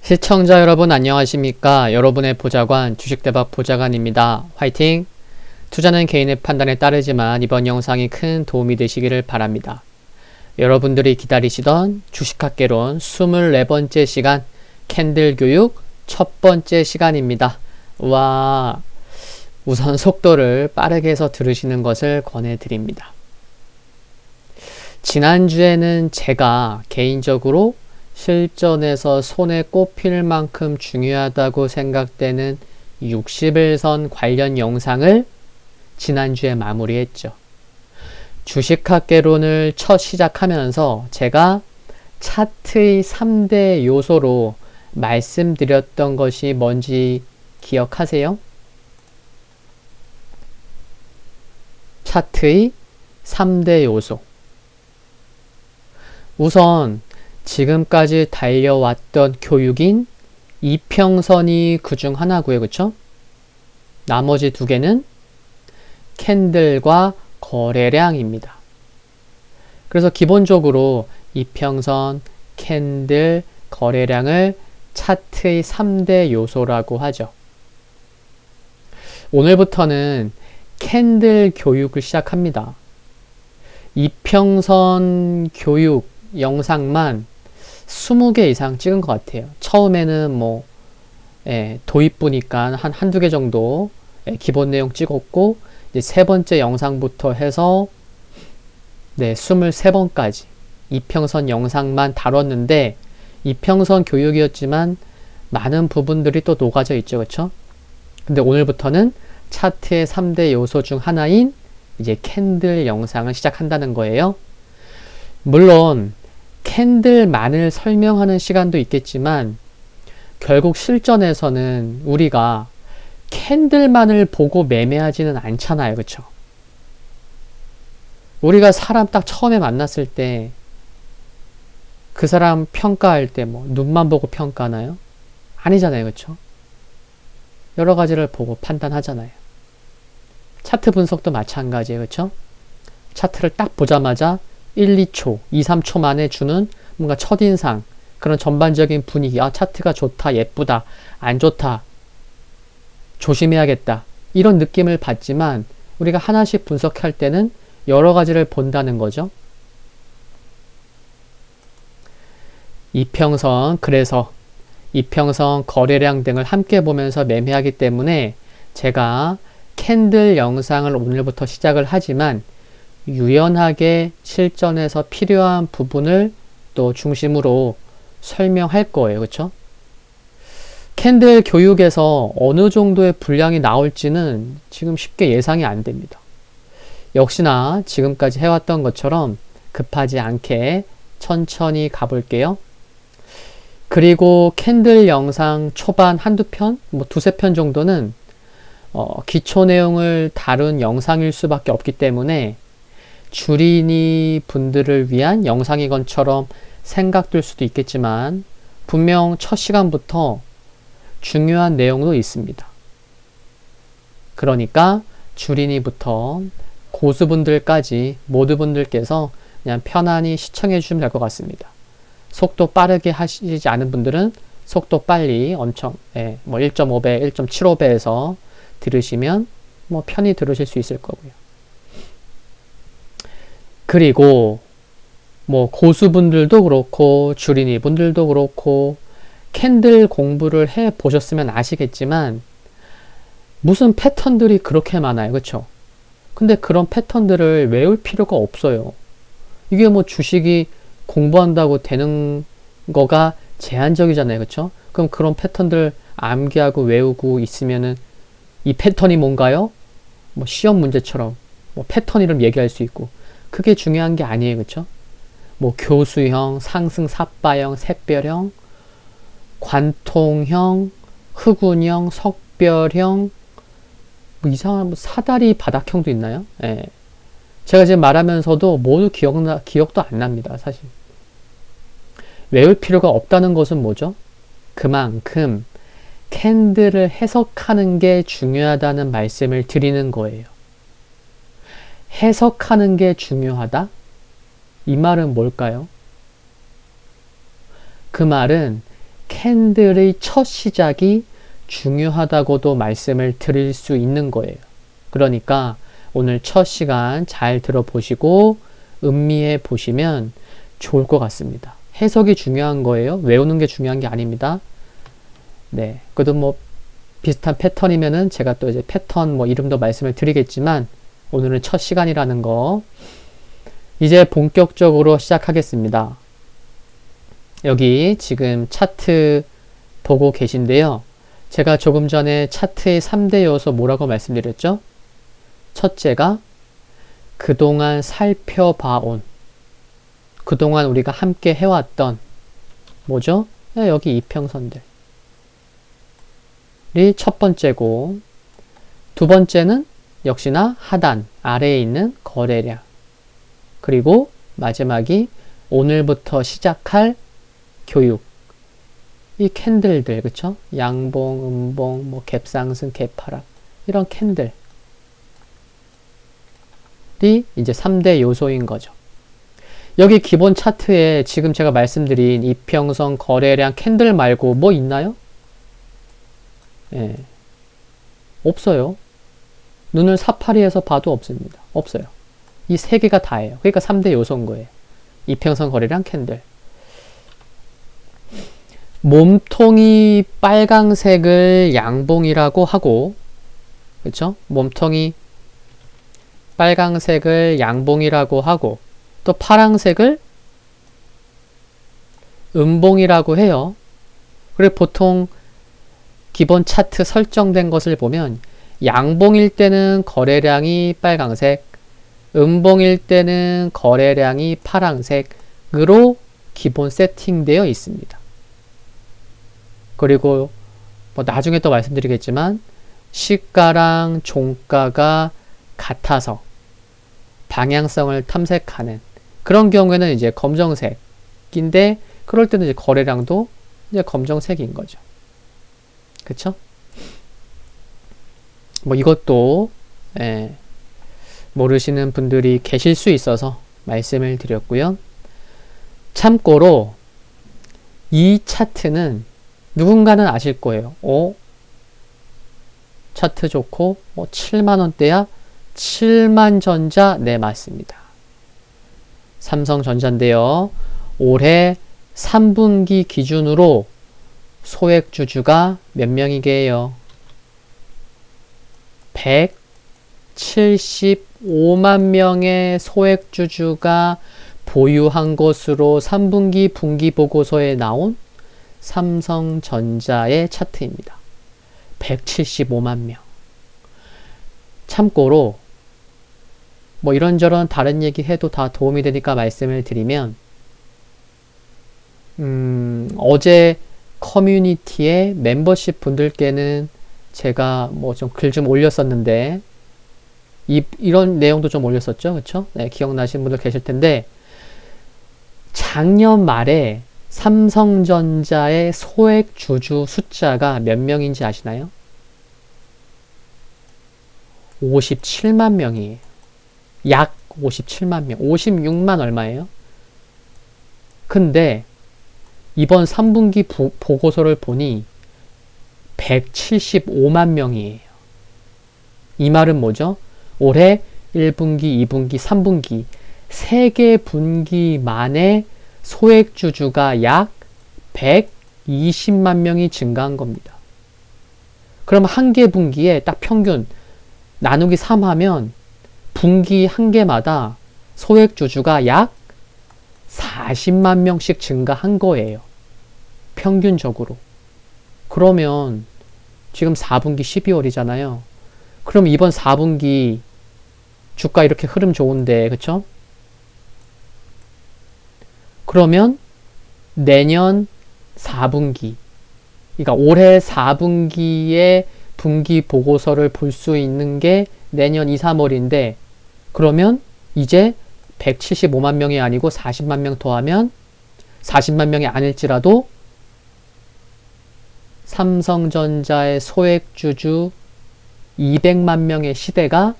시청자 여러분 안녕하십니까? 여러분의 보좌관 주식대박 보좌관입니다. 화이팅! 투자는 개인의 판단에 따르지만 이번 영상이 큰 도움이 되시기를 바랍니다. 여러분들이 기다리시던 주식학개론 24번째 시간 캔들 교육 첫 번째 시간입니다. 와, 우선 속도를 빠르게 해서 들으시는 것을 권해드립니다. 지난주에는 제가 개인적으로 실전에서 손에 꼽힐 만큼 중요하다고 생각되는 60일선 관련 영상을 지난주에 마무리했죠. 주식학개론을 첫 시작하면서 제가 차트의 3대 요소로 말씀드렸던 것이 뭔지 기억하세요? 차트의 3대 요소. 우선 지금까지 달려왔던 교육인 이평선이 그중 하나고요. 그쵸? 나머지 두 개는 캔들과 거래량입니다. 그래서 기본적으로 이평선, 캔들, 거래량을 차트의 3대 요소라고 하죠. 오늘부터는 캔들 교육을 시작합니다. 이평선 교육 영상만 20개 이상 찍은 것 같아요. 처음에는 도입부니까 한두 개 정도 기본 내용 찍었고, 이제 세 번째 영상부터 해서 23번까지 이평선 영상만 다뤘는데, 이평선 교육이었지만 많은 부분들이 또 녹아져 있죠. 그렇죠? 근데 오늘부터는 차트의 3대 요소 중 하나인 이제 캔들 영상을 시작한다는 거예요. 물론 캔들만을 설명하는 시간도 있겠지만 결국 실전에서는 우리가 캔들만을 보고 매매하지는 않잖아요. 그쵸? 우리가 사람 딱 처음에 만났을 때 그 사람 평가할 때 눈만 보고 평가하나요? 아니잖아요. 그쵸? 여러 가지를 보고 판단하잖아요. 차트 분석도 마찬가지예요. 그쵸? 차트를 딱 보자마자 1, 2초, 2, 3초 만에 주는 뭔가 첫인상, 그런 전반적인 분위기, 차트가 좋다, 예쁘다, 안 좋다, 조심해야겠다, 이런 느낌을 받지만 우리가 하나씩 분석할 때는 여러 가지를 본다는 거죠. 이평선, 그래서 이평선, 거래량 등을 함께 보면서 매매하기 때문에 제가 캔들 영상을 오늘부터 시작을 하지만 유연하게 실전에서 필요한 부분을 또 중심으로 설명할 거예요. 그렇죠? 캔들 교육에서 어느 정도의 분량이 나올지는 지금 쉽게 예상이 안 됩니다. 역시나 지금까지 해왔던 것처럼 급하지 않게 천천히 가볼게요. 그리고 캔들 영상 초반 한두 편, 두세 편 정도는 기초 내용을 다룬 영상일 수밖에 없기 때문에 주린이 분들을 위한 영상이건처럼 생각될 수도 있겠지만 분명 첫 시간부터 중요한 내용도 있습니다. 그러니까 주린이부터 고수분들까지 모두 분들께서 그냥 편안히 시청해 주시면 될 것 같습니다. 속도 빠르게 하시지 않은 분들은 속도 빨리 엄청 1.5배, 1.75배에서 들으시면 편히 들으실 수 있을 거고요. 그리고 고수분들도 그렇고 주린이 분들도 그렇고 캔들 공부를 해 보셨으면 아시겠지만 무슨 패턴들이 그렇게 많아요. 그쵸? 근데 그런 패턴들을 외울 필요가 없어요. 이게 주식이 공부한다고 되는 거가 제한적이잖아요. 그쵸? 그럼 그런 패턴들 암기하고 외우고 있으면은 이 패턴이 뭔가요? 시험 문제처럼 패턴 이름 얘기할 수 있고, 그게 중요한 게 아니에요. 그쵸? 교수형, 상승 삿바형, 샛별형, 관통형, 흑운형, 석별형, 이상한 사다리 바닥형도 있나요? 예. 제가 지금 말하면서도 모두 기억도 안 납니다. 사실. 외울 필요가 없다는 것은 뭐죠? 그만큼 캔들을 해석하는 게 중요하다는 말씀을 드리는 거예요. 해석하는 게 중요하다? 이 말은 뭘까요? 그 말은 캔들의 첫 시작이 중요하다고도 말씀을 드릴 수 있는 거예요. 그러니까 오늘 첫 시간 잘 들어보시고 음미해 보시면 좋을 것 같습니다. 해석이 중요한 거예요. 외우는 게 중요한 게 아닙니다. 네. 그래도 뭐 비슷한 패턴이면은 제가 또 이제 패턴 뭐 이름도 말씀을 드리겠지만 오늘은 첫 시간이라는 거. 이제 본격적으로 시작하겠습니다. 여기 지금 차트 보고 계신데요. 제가 조금 전에 차트의 3대 요소 뭐라고 말씀드렸죠? 첫째가 그동안 살펴봐온, 그동안 우리가 함께 해왔던 뭐죠? 여기 이평선들이 첫 번째고, 두 번째는 역시나 하단 아래에 있는 거래량, 그리고 마지막이 오늘부터 시작할 교육, 이 캔들들, 그쵸? 양봉, 음봉, 뭐 갭상승, 갭하락, 이런 캔들이 이제 3대 요소인 거죠. 여기 기본 차트에 지금 제가 말씀드린 이평선, 거래량, 캔들 말고 뭐 있나요? 예. 없어요. 눈을 사파리해서 봐도 없습니다. 없어요. 이 세 개가 다예요. 그러니까 3대 요소인 거예요. 이평선, 거래량, 캔들. 몸통이 빨강색을 양봉이라고 하고, 그쵸? 몸통이 빨강색을 양봉이라고 하고, 또 파랑색을 음봉이라고 해요. 그리고 보통 기본 차트 설정된 것을 보면 양봉일 때는 거래량이 빨강색, 음봉일 때는 거래량이 파랑색으로 기본 세팅되어 있습니다. 그리고 뭐 나중에 또 말씀드리겠지만 시가랑 종가가 같아서 방향성을 탐색하는 그런 경우에는 이제 검정색인데, 그럴 때는 이제 거래량도 이제 검정색인 거죠. 그쵸? 뭐 이것도 모르시는 분들이 계실 수 있어서 말씀을 드렸고요. 참고로 이 차트는 누군가는 아실 거예요. 차트 좋고 7만원대야? 7만전자? 네, 맞습니다. 삼성전자인데요. 올해 3분기 기준으로 소액주주가 몇 명이게요? 175만 명의 소액주주가 보유한 것으로 3분기 분기 보고서에 나온 삼성전자의 차트입니다. 175만 명. 참고로 뭐 이런저런 다른 얘기 해도 다 도움이 되니까 말씀을 드리면, 어제 커뮤니티에 멤버십 분들께는 제가 뭐 좀 글 좀 올렸었는데, 이런 내용도 좀 올렸었죠. 그쵸? 네, 기억나시는 분들 계실 텐데, 작년 말에 삼성전자의 소액 주주 숫자가 몇 명인지 아시나요? 57만 명이에요. 약 57만 명. 56만 얼마예요? 근데 이번 3분기 보고서를 보니 175만 명이에요. 이 말은 뭐죠? 올해 1분기, 2분기, 3분기 3개 분기 만에 소액주주가 약 120만 명이 증가한 겁니다. 그럼 한 개 분기에 딱 평균 나누기 3 하면 분기 한 개마다 소액주주가 약 40만 명씩 증가한 거예요. 평균적으로. 그러면 지금 4분기 12월이잖아요. 그럼 이번 4분기 주가 이렇게 흐름 좋은데, 그쵸? 그러면 내년 4분기, 그러니까 올해 4분기의 분기 보고서를 볼 수 있는 게 내년 2, 3월인데, 그러면 이제 175만 명이 아니고 40만 명 더하면 40만 명이 아닐지라도 삼성전자의 소액주주 200만 명의 시대가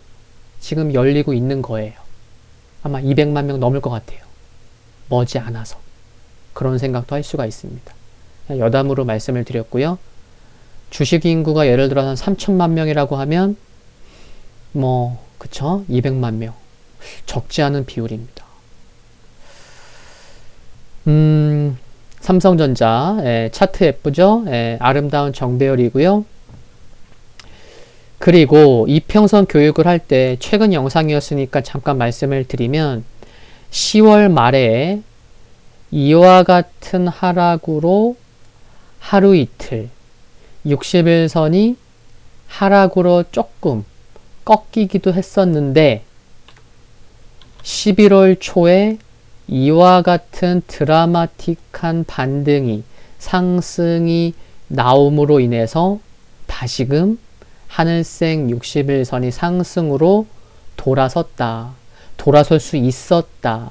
지금 열리고 있는 거예요. 아마 200만 명 넘을 것 같아요. 머지않아서. 그런 생각도 할 수가 있습니다. 여담으로 말씀을 드렸고요. 주식 인구가 예를 들어서 3천만 명이라고 하면 그쵸? 200만 명. 적지 않은 비율입니다. 삼성전자 차트 예쁘죠? 아름다운 정배열이고요. 그리고 이평선 교육을 할 때 최근 영상이었으니까 잠깐 말씀을 드리면 10월 말에 이와 같은 하락으로 하루 이틀 60일선이 하락으로 조금 꺾이기도 했었는데 11월 초에 이와 같은 드라마틱한 반등이 상승이 나옴으로 인해서 다시금 하늘색 60일선이 상승으로 돌아섰다. 돌아설 수 있었다.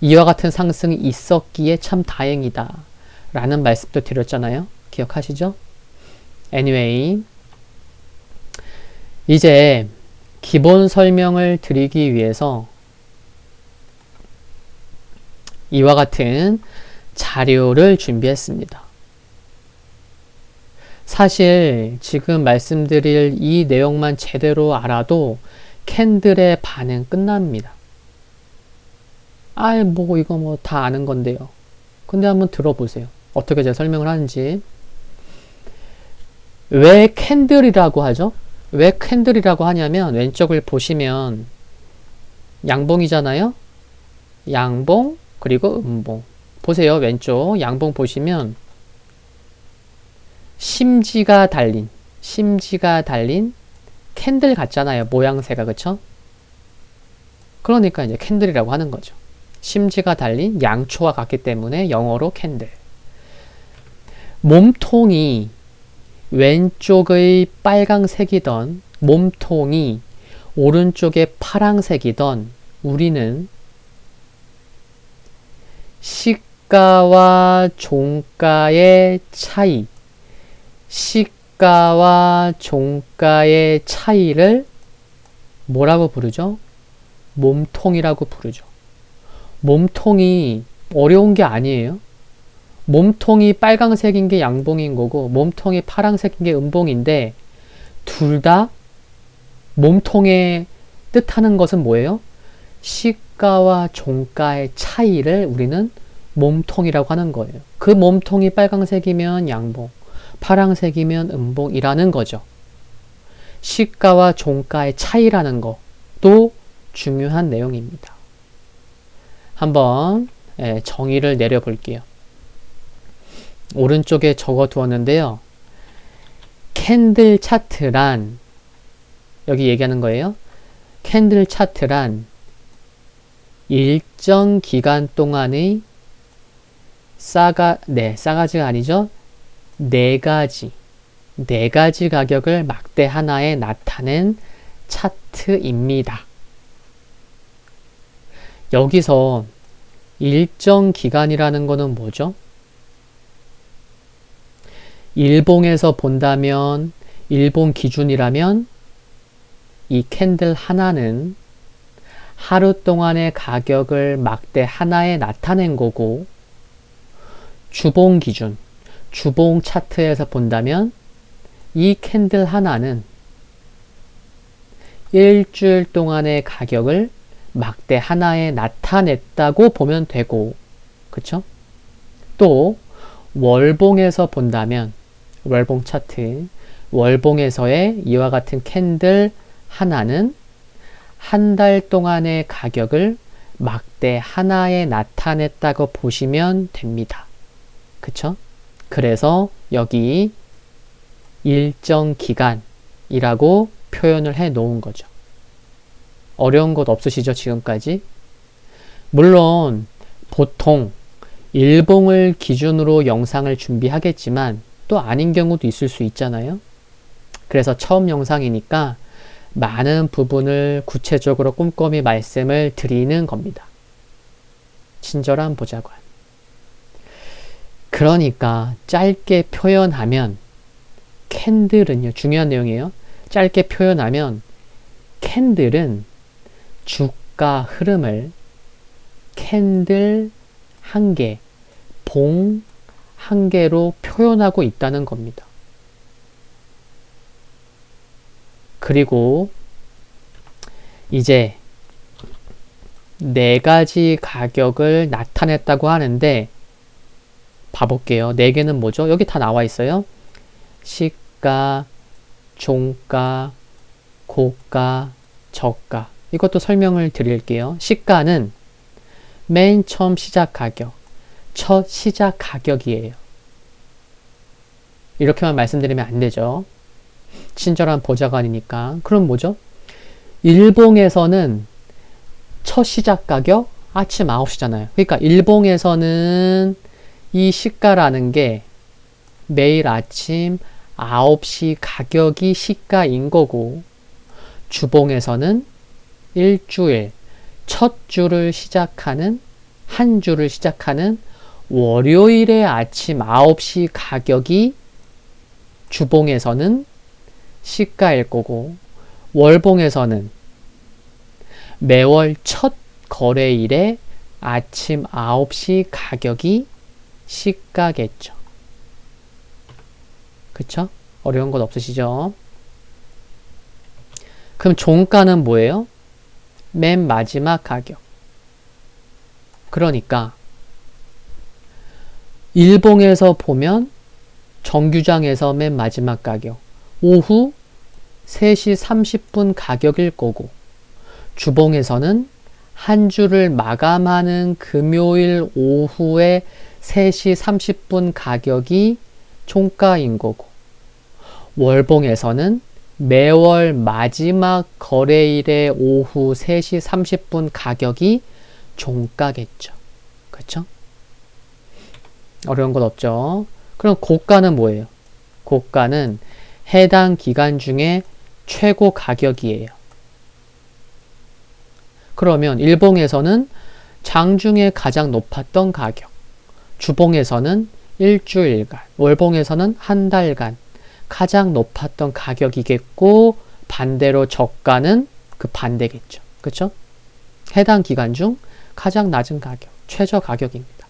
이와 같은 상승이 있었기에 참 다행이다. 라는 말씀도 드렸잖아요. 기억하시죠? Anyway, 이제 기본 설명을 드리기 위해서 이와 같은 자료를 준비했습니다. 사실 지금 말씀드릴 이 내용만 제대로 알아도 캔들의 반응 끝납니다. 이거 다 아는 건데요. 근데 한번 들어보세요. 어떻게 제가 설명을 하는지. 왜 캔들이라고 하죠? 왜 캔들이라고 하냐면 왼쪽을 보시면 양봉이잖아요. 양봉 그리고 음봉. 보세요. 왼쪽 양봉 보시면 심지가 달린 캔들 같잖아요. 모양새가. 그쵸? 그러니까 이제 캔들이라고 하는 거죠. 심지가 달린 양초와 같기 때문에 영어로 캔들. 몸통이 왼쪽의 빨강색이던 몸통이 오른쪽의 파랑색이던 우리는 시가와 종가의 차이, 시가와 종가의 차이를 뭐라고 부르죠? 몸통이라고 부르죠. 몸통이 어려운 게 아니에요. 몸통이 빨강색인 게 양봉인 거고 몸통이 파랑색인 게 음봉인데 둘 다 몸통의 뜻하는 것은 뭐예요? 시가와 종가의 차이를 우리는 몸통이라고 하는 거예요. 그 몸통이 빨강색이면 양봉, 파랑색이면 음봉이라는 거죠. 시가와 종가의 차이라는 것도 중요한 내용입니다. 한번 정의를 내려볼게요. 오른쪽에 적어 두었는데요. 캔들 차트란 여기 얘기하는 거예요. 캔들 차트란 일정 기간 동안의 싸가지가 아니죠. 네 가지 가격을 막대 하나에 나타낸 차트입니다. 여기서 일정 기간이라는 거는 뭐죠? 일봉에서 본다면, 일봉 기준이라면 이 캔들 하나는 하루 동안의 가격을 막대 하나에 나타낸 거고, 주봉 기준, 주봉 차트에서 본다면 이 캔들 하나는 일주일 동안의 가격을 막대 하나에 나타냈다고 보면 되고, 그쵸? 또 월봉에서 본다면 월봉 차트, 월봉에서의 이와 같은 캔들 하나는 한 달 동안의 가격을 막대 하나에 나타냈다고 보시면 됩니다. 그쵸? 그래서 여기 일정 기간이라고 표현을 해 놓은 거죠. 어려운 것 없으시죠? 지금까지? 물론 보통 일봉을 기준으로 영상을 준비하겠지만 또 아닌 경우도 있을 수 있잖아요. 그래서 처음 영상이니까 많은 부분을 구체적으로 꼼꼼히 말씀을 드리는 겁니다. 친절한 보좌관. 그러니까 짧게 표현하면 캔들은요, 중요한 내용이에요. 짧게 표현하면 캔들은 주가 흐름을 캔들 한 개, 봉 한계로 표현하고 있다는 겁니다. 그리고 이제 네 가지 가격을 나타냈다고 하는데 봐볼게요. 네 개는 뭐죠? 여기 다 나와 있어요. 시가, 종가, 고가, 저가. 이것도 설명을 드릴게요. 시가는 맨 처음 시작 가격, 첫 시작 가격이에요. 이렇게만 말씀드리면 안 되죠. 친절한 보좌관이니까. 그럼 뭐죠? 일봉에서는 첫 시작 가격 아침 9시잖아요. 그러니까 일봉에서는 이 시가라는 게 매일 아침 9시 가격이 시가인 거고, 주봉에서는 일주일 첫 주를 시작하는, 한 주를 시작하는 월요일의 아침 9시 가격이 주봉에서는 시가일 거고, 월봉에서는 매월 첫 거래일의 아침 9시 가격이 시가겠죠. 그쵸? 어려운 것 없으시죠? 그럼 종가는 뭐예요? 맨 마지막 가격. 그러니까 일봉에서 보면 정규장에서 맨 마지막 가격, 오후 3시 30분 가격일 거고, 주봉에서는 한 주를 마감하는 금요일 오후에 3시 30분 가격이 종가인 거고, 월봉에서는 매월 마지막 거래일의 오후 3시 30분 가격이 종가겠죠. 그렇죠? 어려운 것 없죠? 그럼 고가는 뭐예요? 고가는 해당 기간 중에 최고 가격이에요. 그러면 일봉에서는 장중에 가장 높았던 가격, 주봉에서는 일주일간, 월봉에서는 한 달간 가장 높았던 가격이겠고, 반대로 저가는 그 반대겠죠. 그렇죠? 해당 기간 중 가장 낮은 가격, 최저 가격입니다.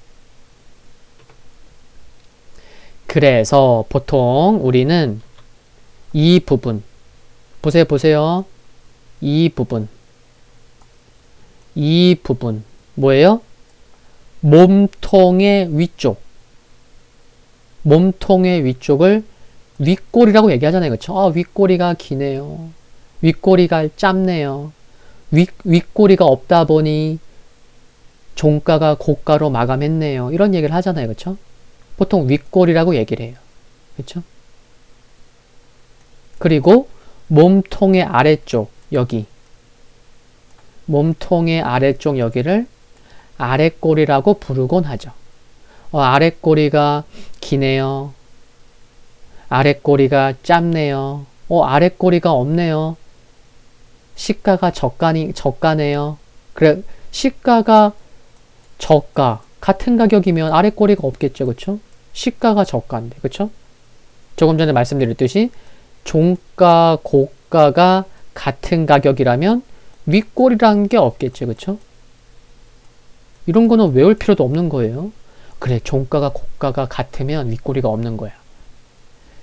그래서 보통 우리는 이 부분, 보세요. 이 부분 뭐예요? 몸통의 위쪽을 윗꼬리라고 얘기하잖아요. 그렇죠? 아, 윗꼬리가 기네요. 윗꼬리가 짧네요. 윗꼬리가 없다 보니 종가가 고가로 마감했네요. 이런 얘기를 하잖아요. 그렇죠? 보통 윗꼬리라고 얘기를 해요. 그렇죠? 그리고 몸통의 아래쪽 여기, 몸통의 아래쪽 여기를 아랫꼬리라고 부르곤 하죠. 아랫꼬리가 기네요. 아랫꼬리가 짧네요. 아랫꼬리가 없네요. 시가가 저가네요. 그래, 시가가 저가 같은 가격이면 아랫꼬리가 없겠죠. 그쵸? 시가가 저가인데, 그쵸? 조금 전에 말씀드렸듯이 종가, 고가가 같은 가격이라면 윗꼬리라는 게 없겠죠. 그쵸? 이런 거는 외울 필요도 없는 거예요. 그래, 종가가 고가가 같으면 윗꼬리가 없는 거야.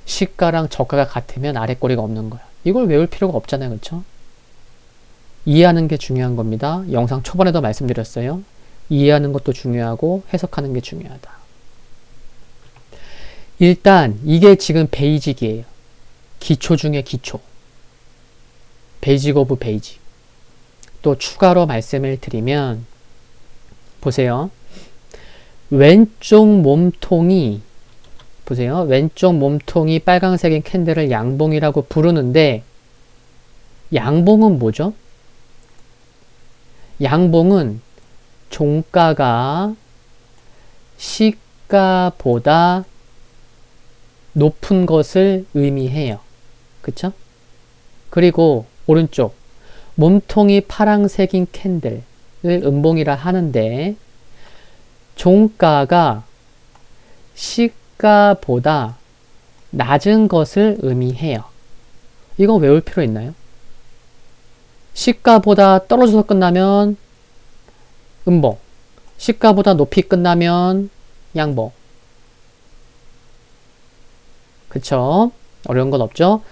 시가랑 저가가 같으면 아랫꼬리가 없는 거야. 이걸 외울 필요가 없잖아요. 그쵸? 이해하는 게 중요한 겁니다. 영상 초반에도 말씀드렸어요. 이해하는 것도 중요하고 해석하는 게 중요하다. 일단 이게 지금 베이직이에요. 기초 중에 기초. 베이직 오브 베이직. 또 추가로 말씀을 드리면 보세요. 왼쪽 몸통이 빨강색인 캔들을 양봉이라고 부르는데, 양봉은 뭐죠? 양봉은 종가가 시가보다 높은 것을 의미해요. 그쵸? 그리고 오른쪽 몸통이 파란색인 캔들을 음봉이라 하는데, 종가가 시가보다 낮은 것을 의미해요. 이거 외울 필요 있나요? 시가보다 떨어져서 끝나면 음봉, 시가보다 높이 끝나면 양봉. 그쵸? 어려운 건 없죠?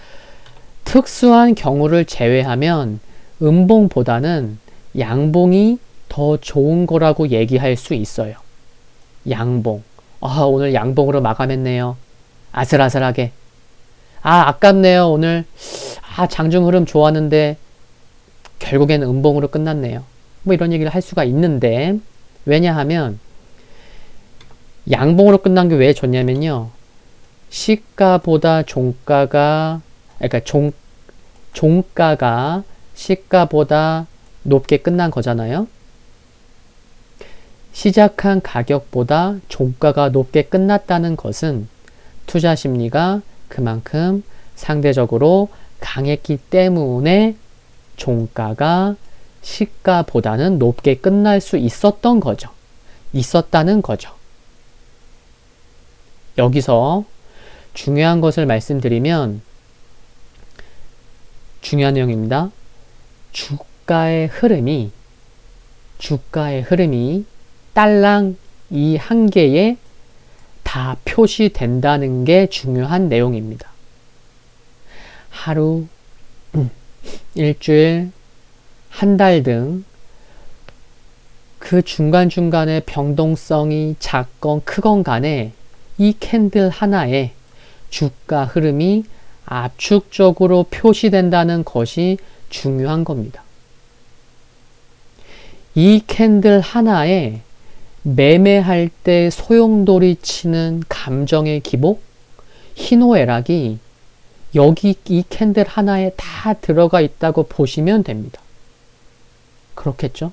특수한 경우를 제외하면 음봉보다는 양봉이 더 좋은 거라고 얘기할 수 있어요. 양봉. 아, 오늘 양봉으로 마감했네요. 아슬아슬하게. 아, 아깝네요. 오늘 장중 흐름 좋았는데 결국엔 음봉으로 끝났네요. 뭐 이런 얘기를 할 수가 있는데, 왜냐하면 양봉으로 끝난 게 왜 좋냐면요. 시가보다 종가가, 그러니까 종가가 시가보다 높게 끝난 거잖아요. 시작한 가격보다 종가가 높게 끝났다는 것은 투자 심리가 그만큼 상대적으로 강했기 때문에 종가가 시가보다는 높게 끝날 수 있었던 거죠. 있었다는 거죠. 여기서 중요한 것을 말씀드리면 중요한 내용입니다. 주가의 흐름이 딸랑 이 한 개에 다 표시된다는 게 중요한 내용입니다. 하루, 일주일, 한 달 등 그 중간중간에 변동성이 작건 크건 간에 이 캔들 하나에 주가 흐름이 압축적으로 표시된다는 것이 중요한 겁니다. 이 캔들 하나에 매매할 때 소용돌이 치는 감정의 기복, 희노애락이 여기 이 캔들 하나에 다 들어가 있다고 보시면 됩니다. 그렇겠죠?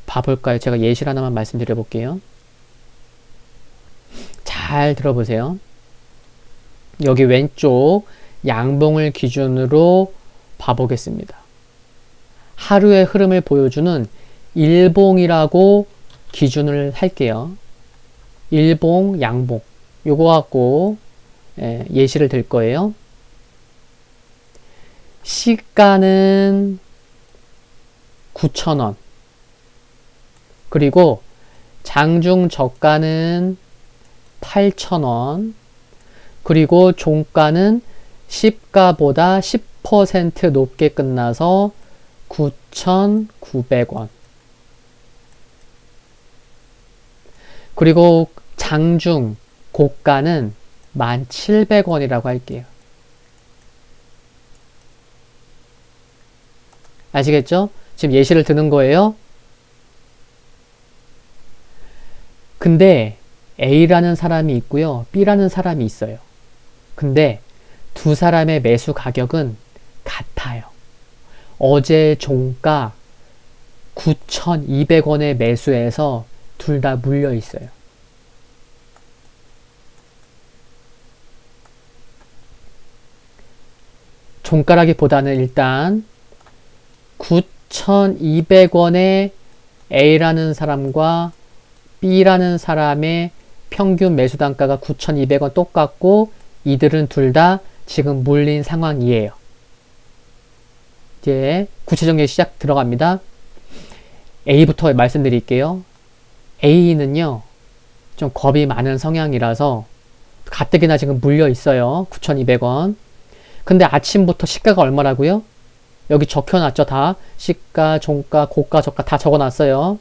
봐볼까요? 제가 예시를 하나만 말씀드려 볼게요. 잘 들어보세요. 여기 왼쪽 양봉을 기준으로 봐보겠습니다. 하루의 흐름을 보여주는 일봉이라고 기준을 할게요. 일봉, 양봉. 요거 갖고 예시를 들 거예요. 시가는 9,000원. 그리고 장중 저가는 8,000원. 그리고 종가는 시가보다 10% 높게 끝나서 9,900원. 그리고 장중 고가는 1,700원이라고 할게요. 아시겠죠? 지금 예시를 드는 거예요. 근데 A라는 사람이 있고요. B라는 사람이 있어요. 근데 두 사람의 매수 가격은 같아요. 어제 종가 9,200원에 매수해서 둘 다 물려 있어요. 종가라기보다는 일단 9,200원에 A라는 사람과 B라는 사람의 평균 매수 단가가 9,200원 똑같고 이들은 둘 다 지금 물린 상황이에요. 이제 구체적인 시작 들어갑니다. A부터 말씀드릴게요. A는요, 좀 겁이 많은 성향이라서 가뜩이나 지금 물려 있어요. 9,200원. 근데 아침부터 시가가 얼마라고요? 여기 적혀놨죠, 다. 시가, 종가, 고가, 저가 다 적어놨어요.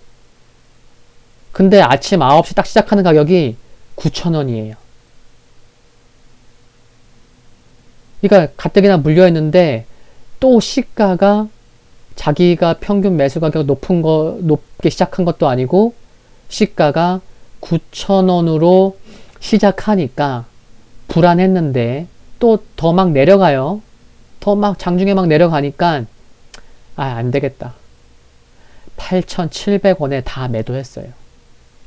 근데 아침 9시 딱 시작하는 가격이 9,000원이에요. 그러니까 가뜩이나 물려있는데 또 시가가 자기가 평균 매수 가격 높게 시작한 것도 아니고 시가가 9,000원으로 시작하니까 불안했는데 또 더 막 내려가요. 더 막 장중에 막 내려가니까 안 되겠다. 8,700원에 다 매도했어요.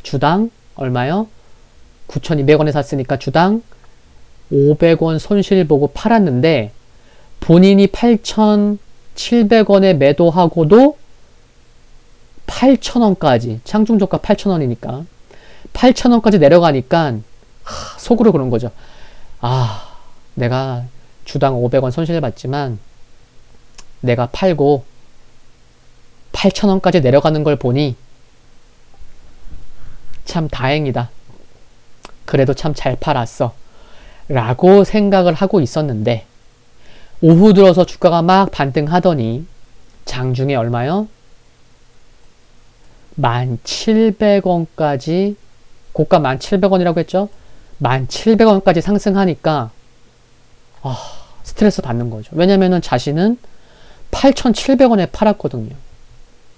주당 얼마요? 9,200원에 샀으니까 주당 500원 손실 보고 팔았는데 본인이 8,700원에 매도하고도 8,000원까지 장중저가 8,000원이니까 8,000원까지 내려가니까 속으로 그런 거죠. 내가 주당 500원 손실 봤지만 내가 팔고 8,000원까지 내려가는 걸 보니 참 다행이다. 그래도 참 잘 팔았어. 라고 생각을 하고 있었는데 오후 들어서 주가가 막 반등하더니 장중에 얼마요? 1,700원까지, 고가 1,700원이라고 했죠? 1,700원까지 상승하니까 스트레스 받는 거죠. 왜냐면은 자신은 8,700원에 팔았거든요.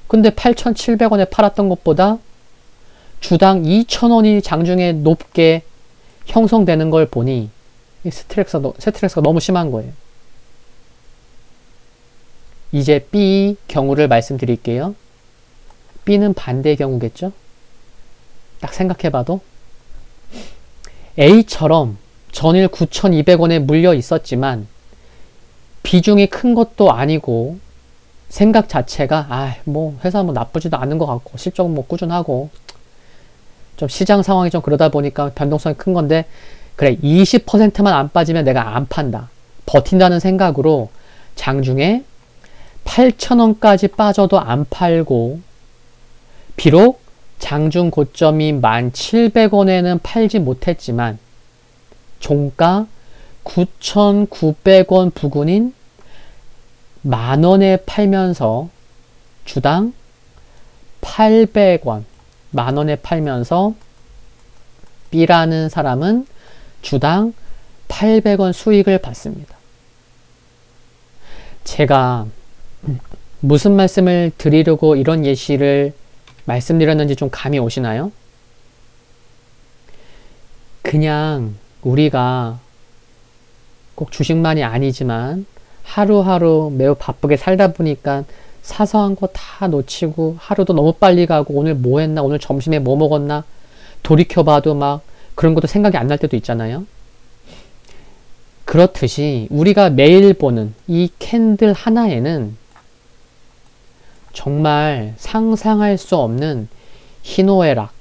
근데 8,700원에 팔았던 것보다 주당 2,000원이 장중에 높게 형성되는 걸 보니 스트레스가 너무 심한 거예요. 이제 B 경우를 말씀드릴게요. B는 반대의 경우겠죠? 딱 생각해봐도 A처럼 전일 9,200원에 물려 있었지만 비중이 큰 것도 아니고 생각 자체가 뭐 회사 뭐 나쁘지도 않은 것 같고 실적은 뭐 꾸준하고 좀 시장 상황이 좀 그러다 보니까 변동성이 큰 건데 그래 20%만 안 빠지면 내가 안 판다. 버틴다는 생각으로 장중에 8,000원까지 빠져도 안 팔고 비록 장중 고점이 1,700원에는 팔지 못했지만 종가 9,900원 부근인 만원에 팔면서 주당 800원 만원에 팔면서 B라는 사람은 주당 800원 수익을 받습니다. 제가 무슨 말씀을 드리려고 이런 예시를 말씀드렸는지 좀 감이 오시나요? 그냥 우리가 꼭 주식만이 아니지만 하루하루 매우 바쁘게 살다 보니까 사소한 거 다 놓치고 하루도 너무 빨리 가고 오늘 뭐 했나, 오늘 점심에 뭐 먹었나 돌이켜봐도 막 그런 것도 생각이 안 날 때도 있잖아요. 그렇듯이 우리가 매일 보는 이 캔들 하나에는 정말 상상할 수 없는 희노애락,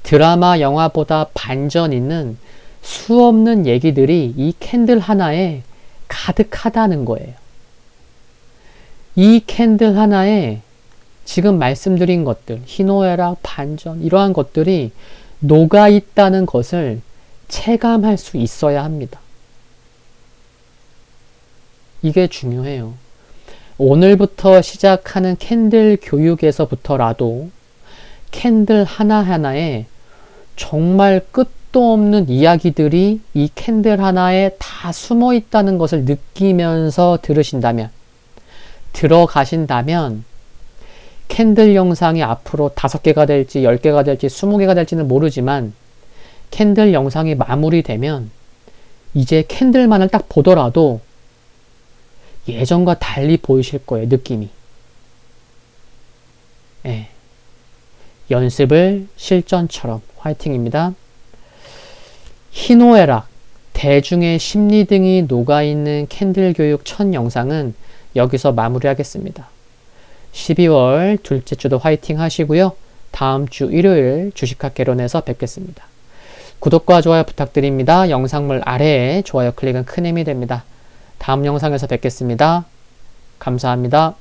드라마 영화보다 반전 있는 수없는 얘기들이 이 캔들 하나에 가득하다는 거예요. 이 캔들 하나에 지금 말씀드린 것들, 희노애락, 반전 이러한 것들이 녹아있다는 것을 체감할 수 있어야 합니다. 이게 중요해요. 오늘부터 시작하는 캔들 교육에서부터라도 캔들 하나하나에 정말 끝도 없는 이야기들이 이 캔들 하나에 다 숨어 있다는 것을 느끼면서 들으신다면, 들어가신다면 캔들 영상이 앞으로 5개가 될지 10개가 될지 20개가 될지는 모르지만 캔들 영상이 마무리되면 이제 캔들만을 딱 보더라도 예전과 달리 보이실 거예요. 느낌이. 연습을 실전처럼. 화이팅입니다. 희노애락, 대중의 심리 등이 녹아있는 캔들 교육 첫 영상은 여기서 마무리하겠습니다. 12월 둘째 주도 화이팅 하시고요. 다음 주 일요일 주식학개론에서 뵙겠습니다. 구독과 좋아요 부탁드립니다. 영상물 아래에 좋아요 클릭은 큰 힘이 됩니다. 다음 영상에서 뵙겠습니다. 감사합니다.